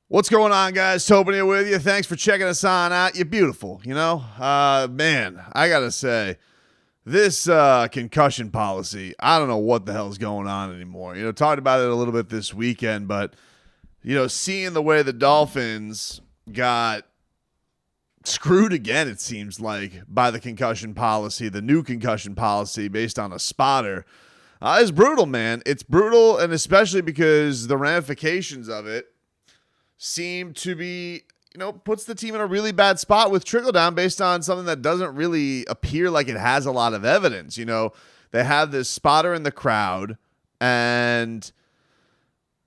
What's going on, guys? Tobin here with you. Thanks for checking us on out. You're beautiful, man, I got to say, this concussion policy, I don't know what the hell's going on anymore. Talked about it a little bit this weekend, but, seeing the way the Dolphins got screwed again, it seems like, by the concussion policy, the new concussion policy based on a spotter, is brutal, man. It's brutal, and especially because the ramifications of it seem to be, puts the team in a really bad spot with trickle down based on something that doesn't really appear like it has a lot of evidence. They have this spotter in the crowd, and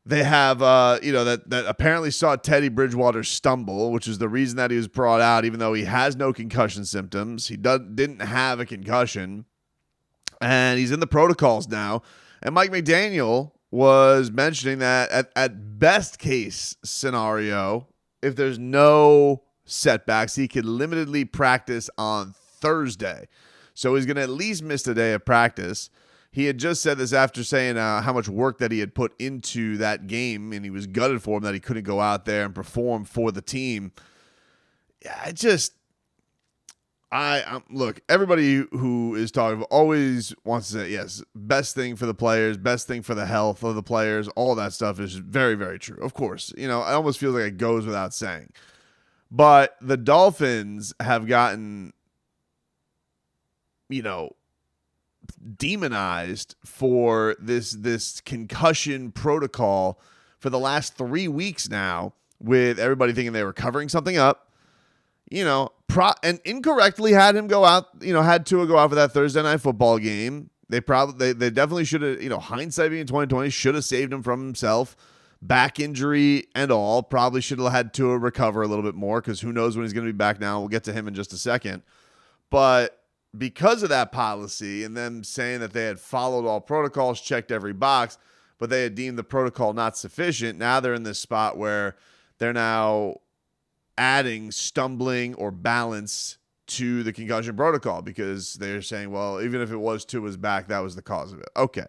they have, that apparently saw Teddy Bridgewater stumble, which is the reason that he was brought out, even though he has no concussion symptoms. He didn't have a concussion, and he's in the protocols now. And Mike McDaniel was mentioning that at best case scenario, if there's no setbacks, he could limitedly practice on Thursday. So he's going to at least miss a day of practice. He had just said this after saying how much work that he had put into that game, and he was gutted for him that he couldn't go out there and perform for the team. Yeah, look, everybody who is talking always wants to say, yes, best thing for the players, best thing for the health of the players, all that stuff is very, very true. Of course, it almost feels like it goes without saying. But the Dolphins have gotten, demonized for this concussion protocol for the last 3 weeks now, with everybody thinking they were covering something up. And incorrectly had him go out, had Tua go out for that Thursday night football game. They definitely should have, hindsight being 2020, should have saved him from himself. Back injury and all. Probably should have had Tua recover a little bit more, because who knows when he's going to be back now. We'll get to him in just a second. But because of that policy and them saying that they had followed all protocols, checked every box, but they had deemed the protocol not sufficient, now they're in this spot where they're now adding stumbling or balance to the concussion protocol, because they're saying, well, even if it was Tua's back, that was the cause of it. Okay.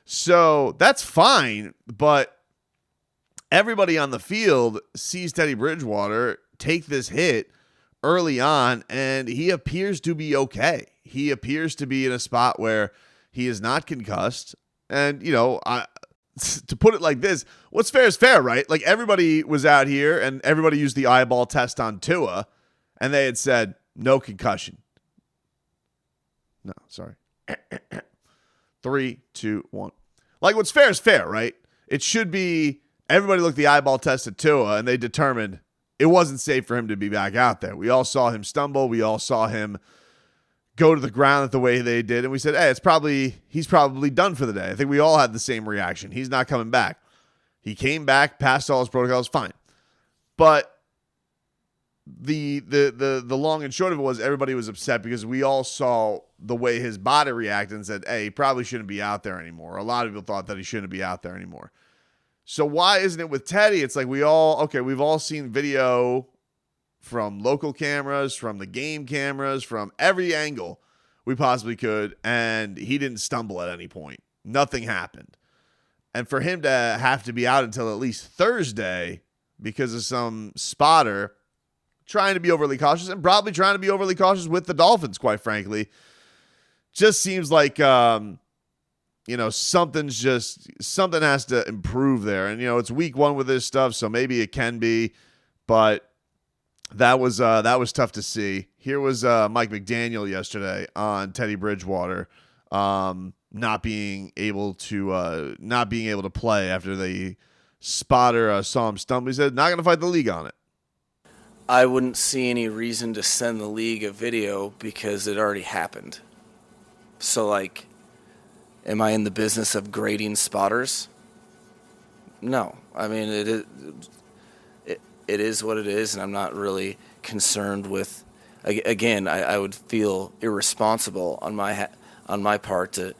So that's fine, but everybody on the field sees Teddy Bridgewater take this hit early on, and he appears to be okay. He appears to be in a spot where he is not concussed. And, to put it like this, what's fair is fair, right? Like, everybody was out here and everybody used the eyeball test on Tua, and they had said no concussion. No, sorry. 3, 2, 1. Like, what's fair is fair, right? It should be everybody looked the eyeball test at Tua, and they determined it wasn't safe for him to be back out there. We all saw him stumble. We all saw him go to the ground the way they did, and we said, hey, he's probably done for the day. I think we all had the same reaction. He's not coming back. He came back, passed all his protocols, fine. But the long and short of it was, everybody was upset because we all saw the way his body reacted and said, hey, he probably shouldn't be out there anymore. A lot of people thought that he shouldn't be out there anymore. So why isn't it with Teddy? It's like we've all seen video from local cameras, from the game cameras, from every angle we possibly could, and he didn't stumble at any point. Nothing happened. And for him to have to be out until at least Thursday because of some spotter trying to be overly cautious, and probably trying to be overly cautious with the Dolphins, quite frankly, just seems like something has to improve there. And it's week 1 with this stuff, so maybe it can be, but that was tough to see. Here was Mike McDaniel yesterday on Teddy Bridgewater not being able to play after the spotter saw him stumble. He said, not going to fight the league on it. I wouldn't see any reason to send the league a video because it already happened. So, am I in the business of grading spotters? No. I mean, it is what it is, and I'm not really concerned with. Again, I would feel irresponsible on my part to,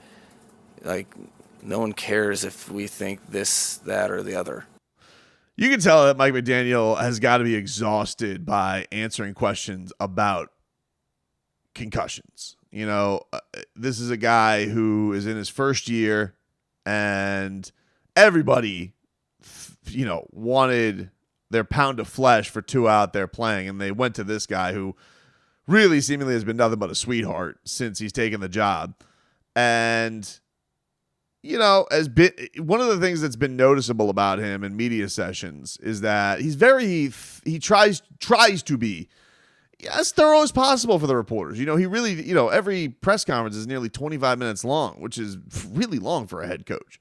no one cares if we think this, that, or the other. You can tell that Mike McDaniel has got to be exhausted by answering questions about concussions. This is a guy who is in his first year, and everybody, wanted their pound of flesh for Tua out there playing, and they went to this guy who really seemingly has been nothing but a sweetheart since he's taken the job. And, you know, one of the things that's been noticeable about him in media sessions is that he tries to be as thorough as possible for the reporters. You know, he really, you know, every press conference is nearly 25 minutes long, which is really long for a head coach.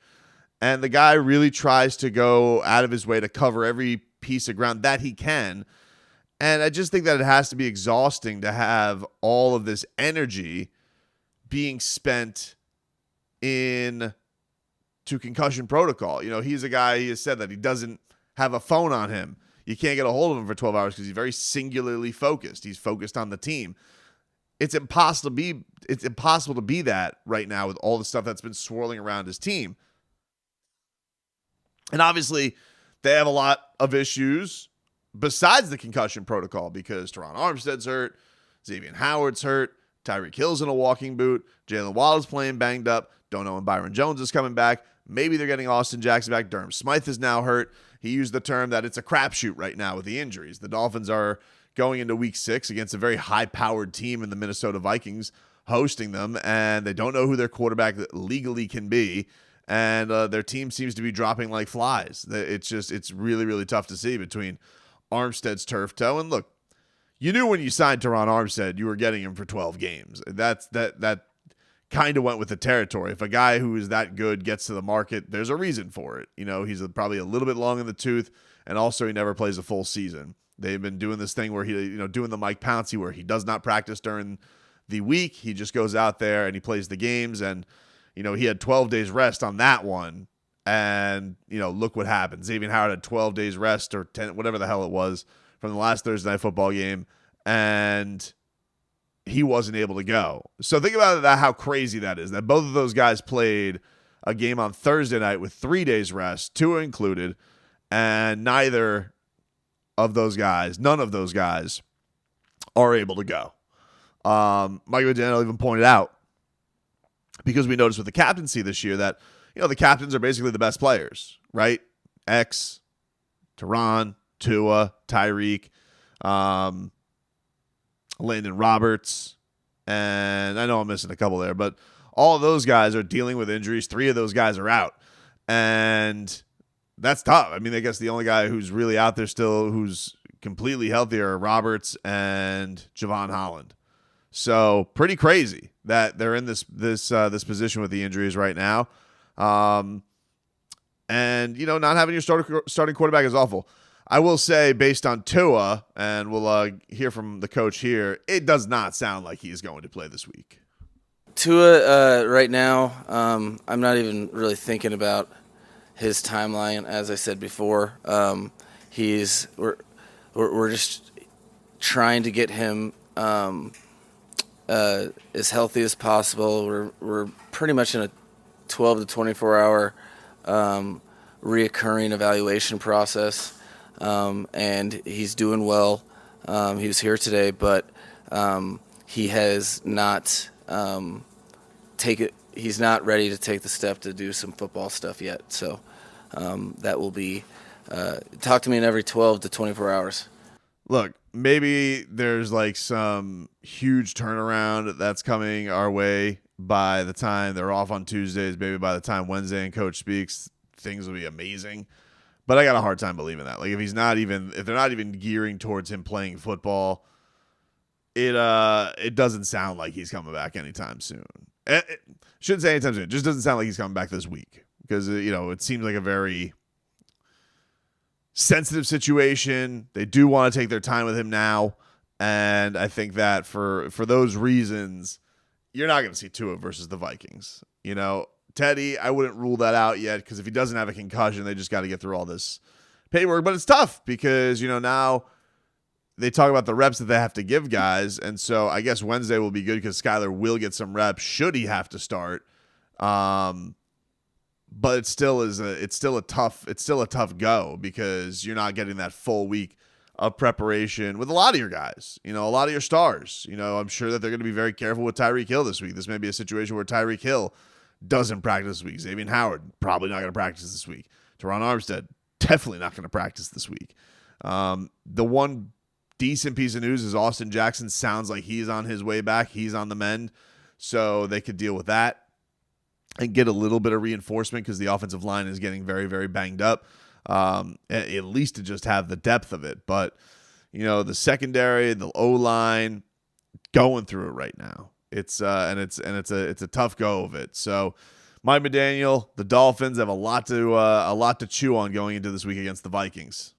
And the guy really tries to go out of his way to cover every piece of ground that he can. And I just think that it has to be exhausting to have all of this energy being spent to concussion protocol. You know, he's a guy, he has said that he doesn't have a phone on him. You can't get a hold of him for 12 hours because he's very singularly focused. He's focused on the team. It's impossible to be that right now with all the stuff that's been swirling around his team. And obviously, they have a lot of issues besides the concussion protocol because Teron Armstead's hurt, Xavier Howard's hurt, Tyreek Hill's in a walking boot, Jalen Waddle's playing banged up, don't know when Byron Jones is coming back. Maybe they're getting Austin Jackson back. Durham Smythe is now hurt. He used the term that it's a crapshoot right now with the injuries. The Dolphins are going into week 6 against a very high-powered team in the Minnesota Vikings hosting them, and they don't know who their quarterback legally can be. And their team seems to be dropping like flies. It's really, really tough to see between Armstead's turf toe. And look, you knew when you signed Teron Armstead, you were getting him for 12 games. That kind of went with the territory. If a guy who is that good gets to the market, there's a reason for it. You know, he's probably a little bit long in the tooth, and also he never plays a full season. They've been doing this thing where doing the Mike Pouncey where he does not practice during the week. He just goes out there and he plays the games, and he had 12 days rest on that one, and, look what happened. Xavier Howard had 12 days rest or 10, whatever the hell it was, from the last Thursday night football game, and he wasn't able to go. So think about how crazy that is, that both of those guys played a game on Thursday night with 3 days rest, Tua included, and none of those guys are able to go. Mike McDaniel even pointed out, because we noticed with the captaincy this year that, the captains are basically the best players, right? X, Teron, Tua, Tyreek, Landon Roberts, and I know I'm missing a couple there, but all of those guys are dealing with injuries. 3 of those guys are out, and that's tough. I mean, I guess the only guy who's really out there still who's completely healthy are Roberts and Javon Holland. So pretty crazy that they're in this position with the injuries right now. And, not having your starting quarterback is awful. I will say, based on Tua, and we'll hear from the coach here, it does not sound like he's going to play this week. Tua, right now, I'm not even really thinking about his timeline. As I said before, we're just trying to get him as healthy as possible. We're pretty much in a 12 to 24 hour reoccurring evaluation process, and he's doing well. He was here today, but he has not he's not ready to take the step to do some football stuff yet. So that will be talk to me in every 12 to 24 hours. Look, maybe there's like some huge turnaround that's coming our way by the time they're off on Tuesdays. Maybe by the time Wednesday and coach speaks, things will be amazing. But I got a hard time believing that. Like, if they're not even gearing towards him playing football, it doesn't sound like he's coming back anytime soon. Shouldn't say anytime soon. It just doesn't sound like he's coming back this week because it seems like a very sensitive situation. They do want to take their time with him now, and I think that for those reasons, you're not going to see Tua versus the Vikings. Teddy, I wouldn't rule that out yet because if he doesn't have a concussion, they just got to get through all this paperwork. But it's tough because now they talk about the reps that they have to give guys, and so I guess Wednesday will be good because Skyler will get some reps should he have to start. But it's still a tough go because you're not getting that full week of preparation with a lot of your guys, a lot of your stars. I'm sure that they're going to be very careful with Tyreek Hill this week. This may be a situation where Tyreek Hill doesn't practice this week. Xavier Howard probably not going to practice this week. Teron Armstead definitely not going to practice this week. The one decent piece of news is Austin Jackson sounds like he's on his way back. He's on the mend, so they could deal with that and get a little bit of reinforcement because the offensive line is getting very, very banged up, at least to just have the depth of it. But, the secondary, the O-line, going through it right now. It's a tough go of it. So Mike McDaniel, the Dolphins have a lot to chew on going into this week against the Vikings.